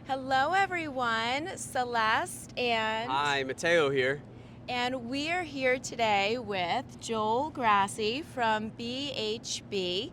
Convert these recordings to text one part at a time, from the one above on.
Hello everyone, Celeste and Hi, Mateo here. we are here today with Joel Grassi from BHB,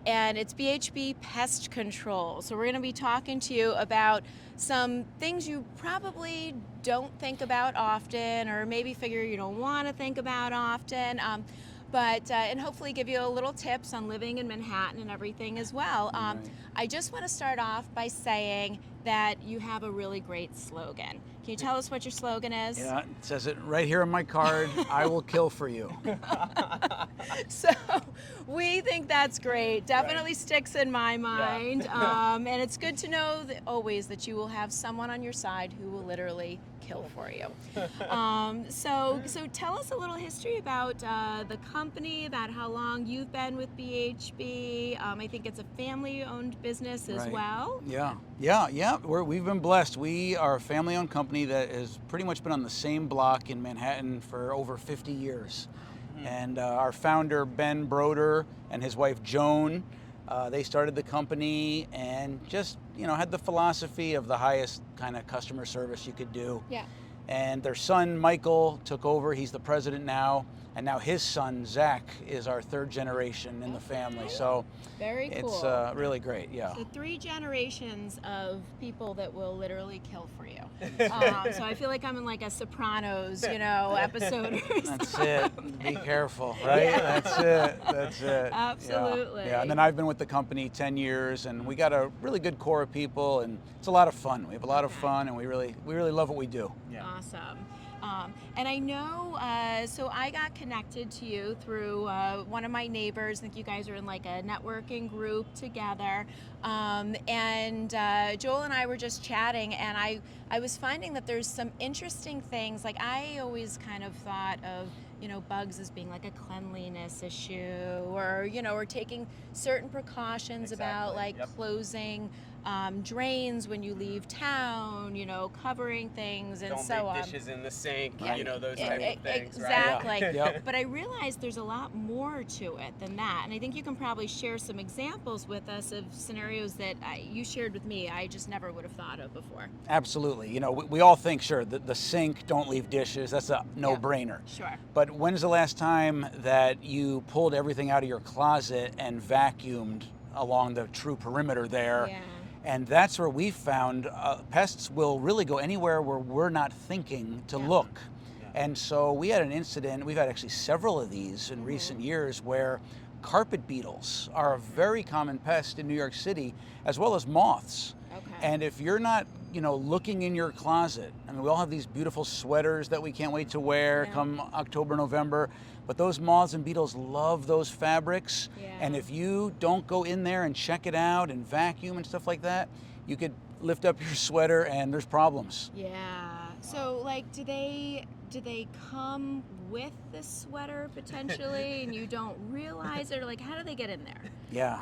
and it's BHB Pest Control. So we're going to be talking to you about some things you probably don't think about often, or maybe figure you don't want to think about often. And hopefully give you a little tips on living in Manhattan and everything as well. Right. I just want to start off by saying that you have a really great slogan. Can you tell us what your slogan is? Yeah, it says it right here on my card. I will kill for you. So we think that's great. Definitely sticks in my mind. And it's good to know that always that you will have someone on your side who will literally kill for you. So tell us a little history about the company, about how long you've been with BHB. I think it's a family-owned business as Right. well. Yeah. We've been blessed. We are a family-owned company that has pretty much been on the same block in Manhattan for over 50 years. And our founder, Ben Broder, and his wife, Joan, they started the company and just, had the philosophy of the highest kind of customer service you could do. Yeah. And their son, Michael, took over. He's the president now. And now his son, Zach, is our third generation in the family. So Very cool. it's really great, yeah. So 3 generations of people that will literally kill for you. So I feel like I'm in like a Sopranos, episode or That's something. it. Be careful, right? Yeah. That's it. Absolutely. Yeah. And then I've been with the company 10 years, and we got a really good core of people, and it's a lot of fun. We have a lot of fun, and we really love what we do. Yeah. Awesome. And I know, so I got connected to you through one of my neighbors. I think you guys are in like a networking group together. And Joel and I were just chatting, and I was finding that there's some interesting things. Like I always kind of thought of, bugs as being like a cleanliness issue, or taking certain precautions about like closing drains when you leave town, covering things and Don't so leave on. dishes in the sink, Right. those type of things, Exactly. right? Yep. But I realized there's a lot more to it than that. And I think you can probably share some examples with us of scenarios that you shared with me I just never would have thought of before. Absolutely. We all think, sure, the sink, don't leave dishes. That's a no-brainer. Sure. But when's the last time that you pulled everything out of your closet and vacuumed along the true perimeter there? Yeah. And that's where we found pests will really go anywhere where we're not thinking to look. Yeah. And so we had an incident, we've had actually several of these in recent years, where carpet beetles are a very common pest in New York City, as well as moths. Okay. And if you're not, looking in your closet, I mean, we all have these beautiful sweaters that we can't wait to wear come October, November, but those moths and beetles love those fabrics. Yeah. And if you don't go in there and check it out and vacuum and stuff like that, you could lift up your sweater and there's problems. Yeah. So like, do they come with the sweater potentially, and you don't realize it? Or like, how do they get in there? Yeah,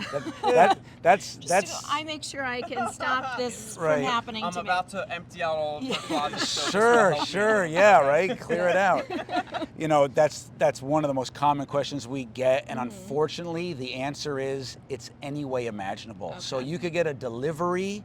Just that's. I make sure I can stop this Right. from happening I'm to me. about to empty out all of the closet. So Sure, yeah, right. Clear it out. That's one of the most common questions we get, and unfortunately, the answer is it's any way imaginable. So Okay. you could get a delivery,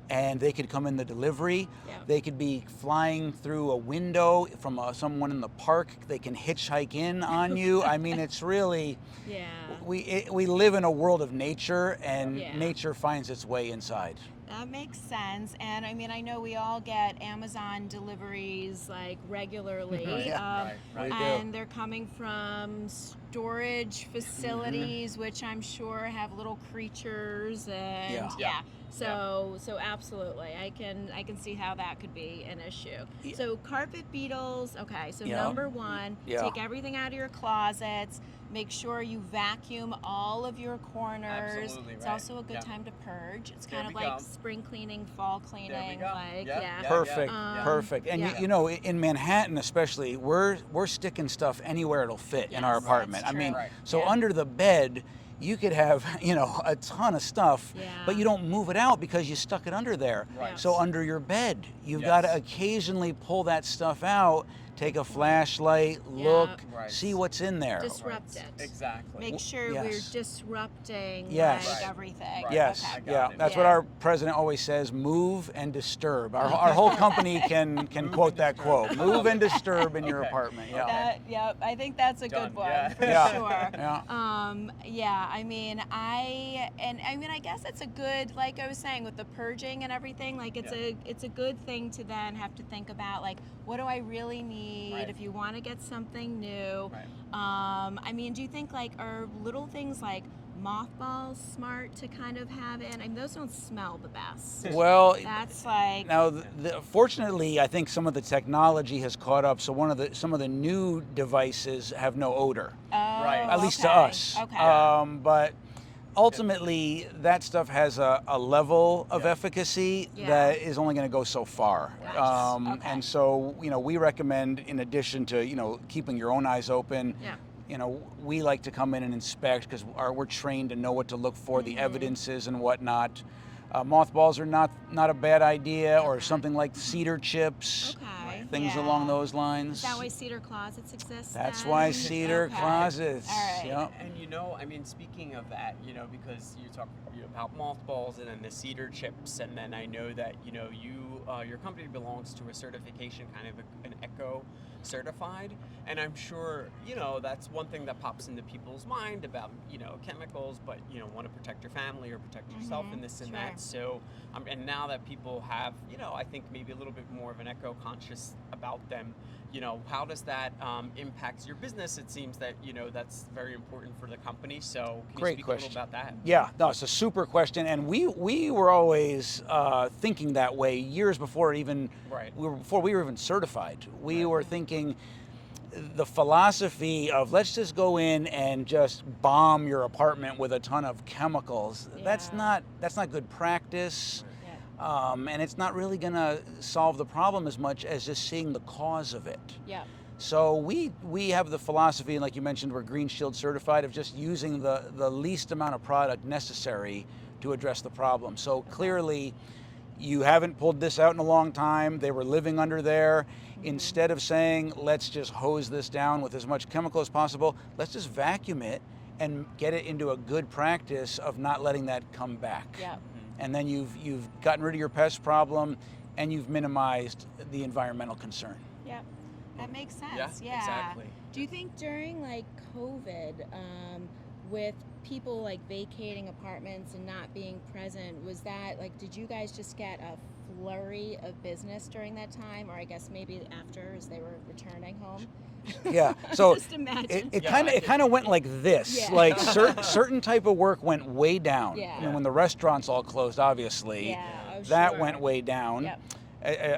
and they could come in the delivery. Yeah. They could be flying through a window from someone in the park. They can hitchhike in on you. I mean, it's really. Yeah. We live in a world of nature, and Yeah. nature finds its way inside. That makes sense. And I mean, I know we all get Amazon deliveries like regularly. Yeah. Right. We do. And they're coming from storage facilities, which I'm sure have little creatures and Yeah. So absolutely, I can see how that could be an issue. Yeah. So carpet beetles. Okay, so Yeah. number one, Yeah. take everything out of your closets. Make sure you vacuum all of your corners. Absolutely, It's right. also a good Yeah. time to purge. It's There kind of we like go. spring cleaning, fall cleaning. There we go. Like Yeah. Perfect, Yeah. perfect. And yeah. in Manhattan especially, we're sticking stuff anywhere it'll fit in our Yes, apartment. I that's mean, true. Right. so Yeah. under the bed, you could have, a ton of stuff, Yeah. but you don't move it out because you stuck it under there. Right. So under your bed, you've Yes. got to occasionally pull that stuff out take a flashlight, look, Right. see what's in there. Disrupt it. Exactly. Make sure Yes. we're disrupting Yes. like Right. everything. Right. Yes, I got yeah, it. that's what our president always says: move and disturb. Our whole company can Move quote and that disturb. quote: move and disturb in your Okay. apartment. Yeah. That, yep, I think that's a Done, good one yeah. for Yeah. sure. Yeah. Yeah, I mean, I guess it's a good, like I was saying, with the purging and everything, like it's a good thing to then have to think about, like, what do I really need Right. if you want to get something new? Right. I mean, do you think like are little things like mothballs smart to kind of have in? I mean, those don't smell the best. Well, That's like now, fortunately, I think some of the technology has caught up. So some of the new devices have no odor, Right. at least to okay, us. Okay. But ultimately, that stuff has a level of Yeah. efficacy Yeah. that is only going to go so far. Right. Okay. And so, we recommend, in addition to, keeping your own eyes open, Yeah. we like to come in and inspect because we're trained to know what to look for, the evidences and whatnot. Mothballs are not a bad idea, or something like cedar chips, Okay. things yeah. along those lines. Is that why cedar closets exist? That's then? why cedar Okay. closets. All right. Yep. And I mean, speaking of that, because you talk about mothballs and then the cedar chips, and then I know that your company belongs to a certification, kind of an eco certified, and I'm sure that's one thing that pops into people's mind about chemicals, but want to protect your family or protect yourself and this and Sure. that. So and now that people have I think maybe a little bit more of an eco conscious about them, how does that impact your business? It seems that that's very important for the company. So can Great you speak question. a little about that? Yeah, no, it's a super question, and we were always thinking that way years before before we were even certified. We were thinking the philosophy of let's just go in and just bomb your apartment with a ton of chemicals. That's Yeah. not good practice. Yeah. And it's not really going to solve the problem as much as just seeing the cause of it. Yeah. So we have the philosophy, and like you mentioned, we're Green Shield certified, of just using the least amount of product necessary to address the problem. So clearly, you haven't pulled this out in a long time. They were living under there. Instead of saying, let's just hose this down with as much chemical as possible, let's just vacuum it and get it into a good practice of not letting that come back. Yeah. And then you've gotten rid of your pest problem, and you've minimized the environmental concern. Yeah. That makes sense. Yeah, exactly. Do you think during like COVID, with people like vacating apartments and not being present, was that like, did you guys just get a flurry of business during that time, or I guess maybe after as they were returning home? Yeah. So Just imagine. it kind of went like this. Yeah. Like certain type of work went way down. Yeah. I mean, when the restaurants all closed, obviously, Yeah, oh, that sure. went way down. Yep.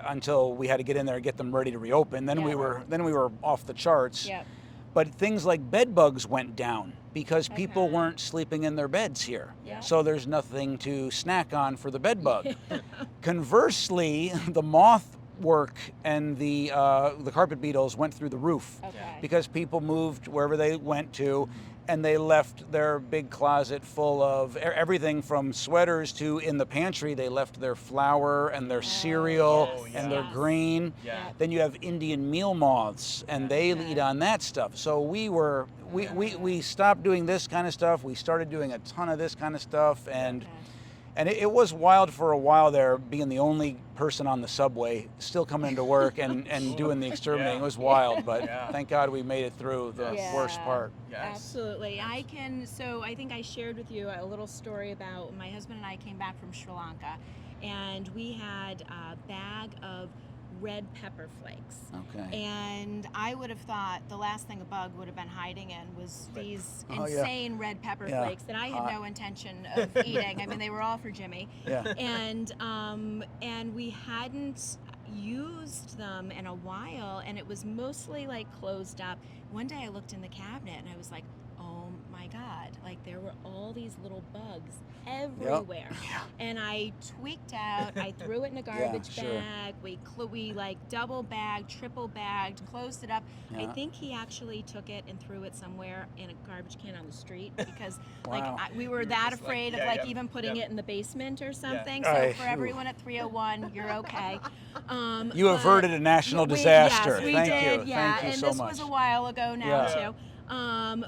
Until we had to get in there and get them ready to reopen. Then Yeah. we were off the charts. Yep. But things like bed bugs went down because people Okay. weren't sleeping in their beds here. Yeah. So there's nothing to snack on for the bed bug. Conversely, the moth work and the carpet beetles went through the roof Okay. because people moved wherever they went to, and they left their big closet full of everything from sweaters to, in the pantry, they left their flour and their cereal yes, and their yes. grain. Yeah. Then you have Indian meal moths, and they Okay. eat on that stuff. So we stopped doing this kind of stuff. We started doing a ton of this kind of stuff, and Okay. and it was wild for a while there, being the only person on the subway still coming into work and doing the exterminating. Yeah. It was wild, but Yeah. thank God we made it through the Yeah. worst part. Yes. Absolutely. So I think I shared with you a little story about my husband and I came back from Sri Lanka, and we had a bag of red pepper flakes. Okay. And I would have thought the last thing a bug would have been hiding in was these Oh, yeah. insane red pepper Yeah. flakes that I had Hot. no intention of eating. I mean, they were all for Jimmy. Yeah. And we hadn't used them in a while, and it was mostly like closed up. One day I looked in the cabinet and I was like, oh my God, God, like there were all these little bugs everywhere. Yeah. And I tweaked out. I threw it in a garbage sure. bag. We like double bagged, triple bagged, closed it up. I Yeah. think he actually took it and threw it somewhere in a garbage can on the street because like Wow. we were You were that just like, afraid of yeah, like yeah, even putting yeah. it in the basement or something. So Aye, for ooh. everyone at 301, you're okay. You But averted a national we- disaster. Yes, we Thank did. you. Yeah, Thank you and so this much. was a while ago now Yeah. too.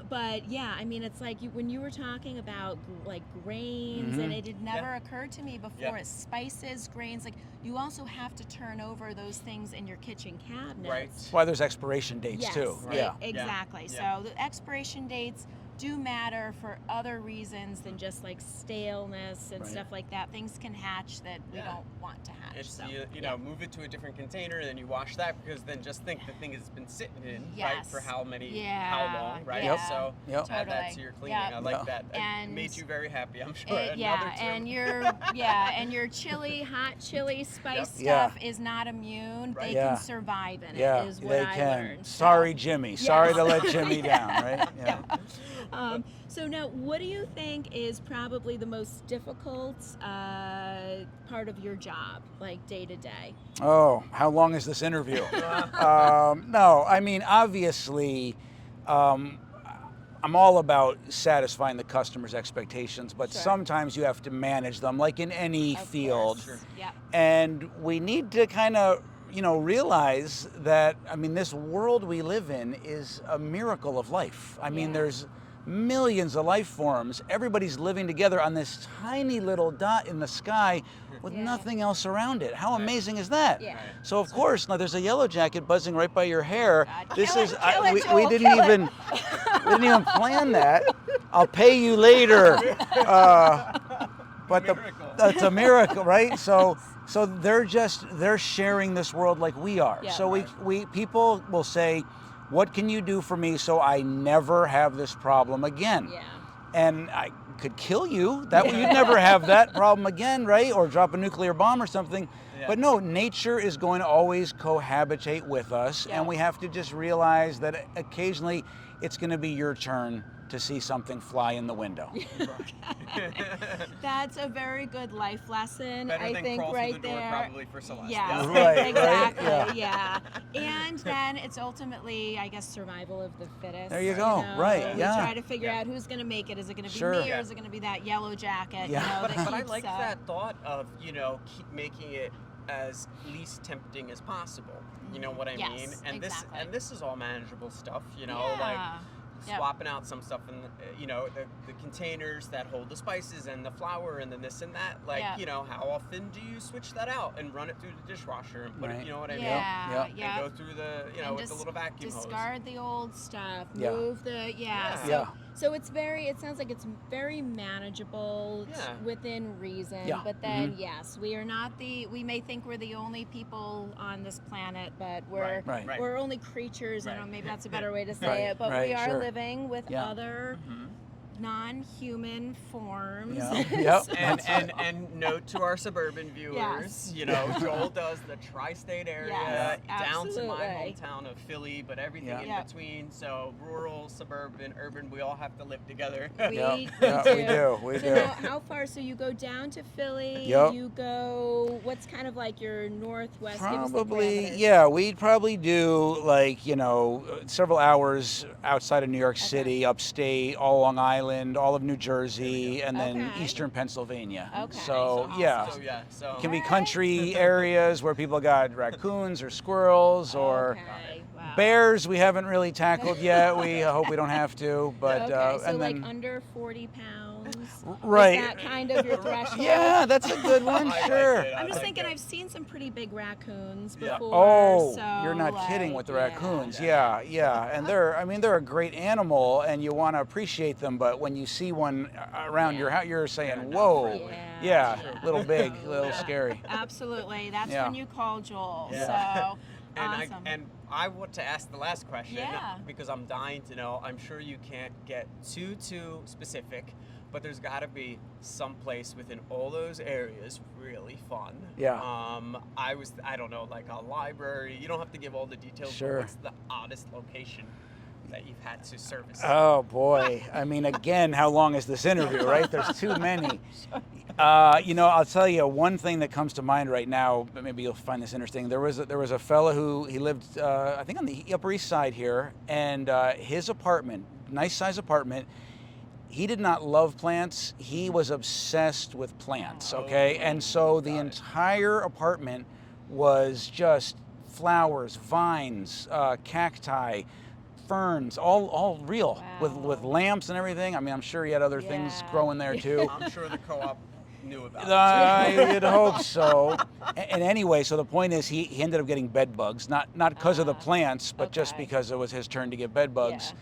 But yeah, I mean, it's like when you were talking about like grains, and Mhm. it had never occurred to me before. Yeah. Spices, grains, like you also have to turn over those things in your kitchen cabinets. Right. That's why there's expiration dates Yes, too. Right. Yeah. exactly. Yeah. So the expiration dates do matter for other reasons than just like staleness and Right. stuff like that. Things can hatch that we Yeah. don't want to hatch. It's So you know, move it to a different container and then you wash that, because then just think the thing has been sitting in right Yes. for how many Yeah, how long, right? Yep. So Yep. add that Totally. to your cleaning. Yep. I like Yeah. that. It And made you very happy, I'm sure. yeah, Another and two. your chili, hot chili spice Yep. stuff is not immune. Right. They Yeah. can survive in Yeah, it. Is what they I can. learned. So- Sorry, Jimmy. Sorry to let Jimmy down, right? Yeah. So now, what do you think is probably the most difficult part of your job, like day to day? Oh, how long is this interview? No, I mean, obviously, I'm all about satisfying the customer's expectations, but Sure. sometimes you have to manage them, like in any Of field. course. Sure. Yep. And we need to kind of, realize that, I mean, this world we live in is a miracle of life. I mean, Yeah. there's millions of life forms. Everybody's living together on this tiny little dot in the sky with Yeah. nothing else around it. How Right. amazing is that? Yeah. So of course, now there's a yellow jacket buzzing right by your hair. God, This kill is it, kill it, we Joel, didn't kill it. even we didn't even plan that. I'll pay you later. But Miracle. that's a miracle, right? So they're sharing this world like we are. Yeah. So Right. we people will say, what can you do for me so I never have this problem again? Yeah. And I could kill you. That way you'd never have that problem again, right? Or drop a nuclear bomb or something. Yeah. But no, nature is going to always cohabitate with us, Yeah. and we have to just realize that occasionally it's going to be your turn to see something fly in the window. That's a very good life lesson. Better I than think crawl right through the door there. probably for Celeste. Yes, Right, exactly. right, Yeah. And then it's ultimately, I guess, survival of the fittest. There you go, right, We yeah. try to figure Yeah. out who's going to make it. Is it going to be Sure. me, or Yeah. is it going to be that yellow jacket? Yeah. You know, that But I keeps, like that thought of, keep making it as least tempting as possible. You know what I Yes, mean? And exactly. this is all manageable stuff, like Yeah. Yep. swapping out some stuff in the containers that hold the spices and the flour and then this and that. Like, Yep. how often do you switch that out and run it through the dishwasher and put Right. it, you know what I mean? Yeah, Yep. yeah. And go through the, And with the little vacuum hose. discard the old stuff, Yeah. move the Yeah. Yeah. So it sounds like it's very manageable Yeah. within reason. Yeah. But then yes, we may think we're the only people on this planet, but we're Right. we're only creatures. I don't know, Right. maybe that's a better way to say Right, it, but right, we are sure. living with Yeah. other Mhm. non-human forms. Yeah. Yep. So- And note to our suburban viewers, Yes. Joel does the tri-state area Yes, down to my absolutely. hometown of Philly, but everything Yeah. in Yep. between. So rural, suburban, urban, we all have to live together. We, Yep. we Yeah, do. we do. We So do. now, how far? So you go down to Philly. Yep. You go. What's kind of like your northwest? Give us the Probably, parameters. yeah, we'd probably do like, several hours outside of New York City, upstate, all Long Island, all of New Jersey, and then Okay. eastern Pennsylvania. Okay. So, So yeah. So It can be Alright. country areas where people got raccoons or squirrels or Okay, wow. bears we haven't really tackled yet. We hope we don't have to, but Okay, so and like then under 40 pounds. right. Is that kind of your threshold? Yeah, that's a good one. I like Sure. it. I I'm just like thinking that. I've seen some pretty big raccoons Yeah. before. Oh, so, you're not kidding like, with the yeah. raccoons. Yeah. And they're a great animal and you want to appreciate them, but when you see one around Yeah. your house, you're They're saying, not whoa. friendly. Yeah, Yeah. little big, Totally. little scary. Absolutely. That's Yeah. when you call Joel. Yeah. So And awesome. I want to ask the last question Yeah. because I'm dying to know. I'm sure you can't get too specific, but there's got to be some place within all those areas really fun. Yeah. I don't know, like a library. You don't have to give all the details. Sure. But what's the oddest location? that you've had to service? Oh boy. I mean, again, how long is this interview, right? There's too many. I'll tell you one thing that comes to mind right now, but maybe you'll find this interesting. There was a fella who he lived, I think on the Upper East Side here, and his apartment, nice size apartment, he did not love plants. He was obsessed with plants, okay? And so the entire apartment was just flowers, vines, cacti, ferns, all real, with lamps and everything. I mean, I'm sure he had other things growing there too. I'm sure the co-op knew about it. I'd hope so. And anyway, so the point is he ended up getting bed bugs, not because of the plants, but just because it was his turn to get bed bugs.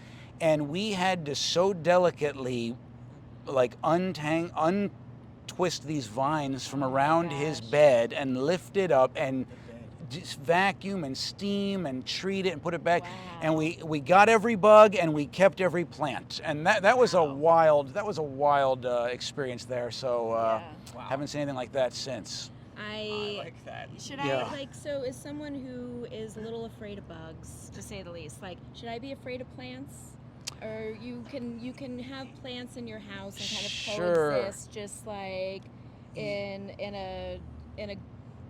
And we had to so delicately like untwist these vines from around his bed and lift it up and just vacuum and steam and treat it and put it back. And we got every bug and we kept every plant. And that was a wild experience there. So haven't seen anything like that since. I like that. Should I so as someone who is a little afraid of bugs, to say the least, like should I be afraid of plants? Or you can have plants in your house and kind of coexist just like in a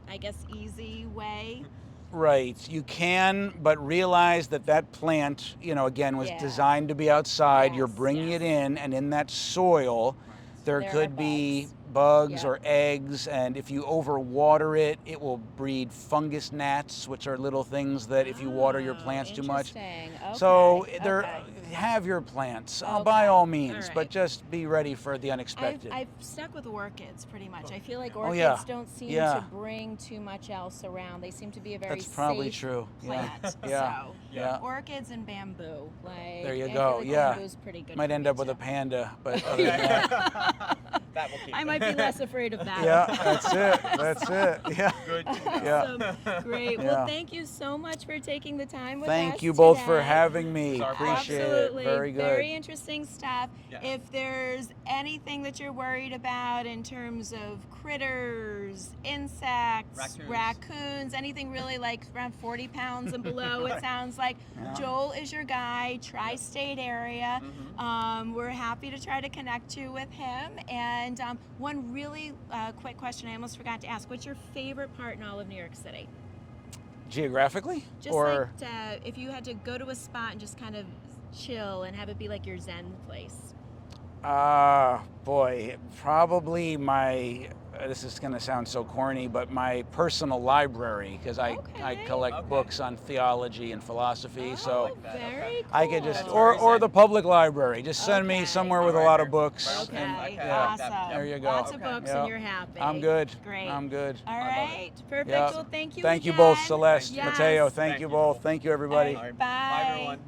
I guess easy way. Right, you can, but realize that plant, again, was designed to be outside. You're bringing it in, and in that soil, there could be bugs or eggs, and if you overwater it, it will breed fungus gnats, which are little things that if you water your plants too much. So have your plants by all means, but just be ready for the unexpected. I've stuck with orchids pretty much. I feel like orchids don't seem to bring too much else around. They seem to be a very That's probably safe true. plant. Yeah. Orchids and bamboo. Like there you I go. feel like bamboo's pretty good. Might end up with a panda, but other than that. That will keep I might be less afraid of that. Yeah, that's it. Yeah. Good. Awesome. Great. Well, thank you so much for taking the time with us. Thank you both for today. having me. Appreciate Absolutely. it. Very good. Very interesting stuff. Yeah. If there's anything that you're worried about in terms of critters, insects, raccoons, anything really like around 40 pounds and below, it sounds like Joel is your guy, tri-state area. We're happy to try to connect you with him. And one really quick question I almost forgot to ask. What's your favorite part in all of New York City? Geographically? Just like if you had to go to a spot and just kind of chill and have it be like your Zen place. Boy, probably this is going to sound so corny, but my personal library, because I collect books on theology and philosophy, so very cool. I could just, or the public library, just send me somewhere with a lot of books. Okay, and, awesome. There you go. Lots of books and you're happy. I'm good. Great. I'm good. All right, perfect. Yep. Well, thank you Thank you again. both, Celeste, Yes. Mateo. Thank you both. Thank you, everybody. All right, Bye, everyone.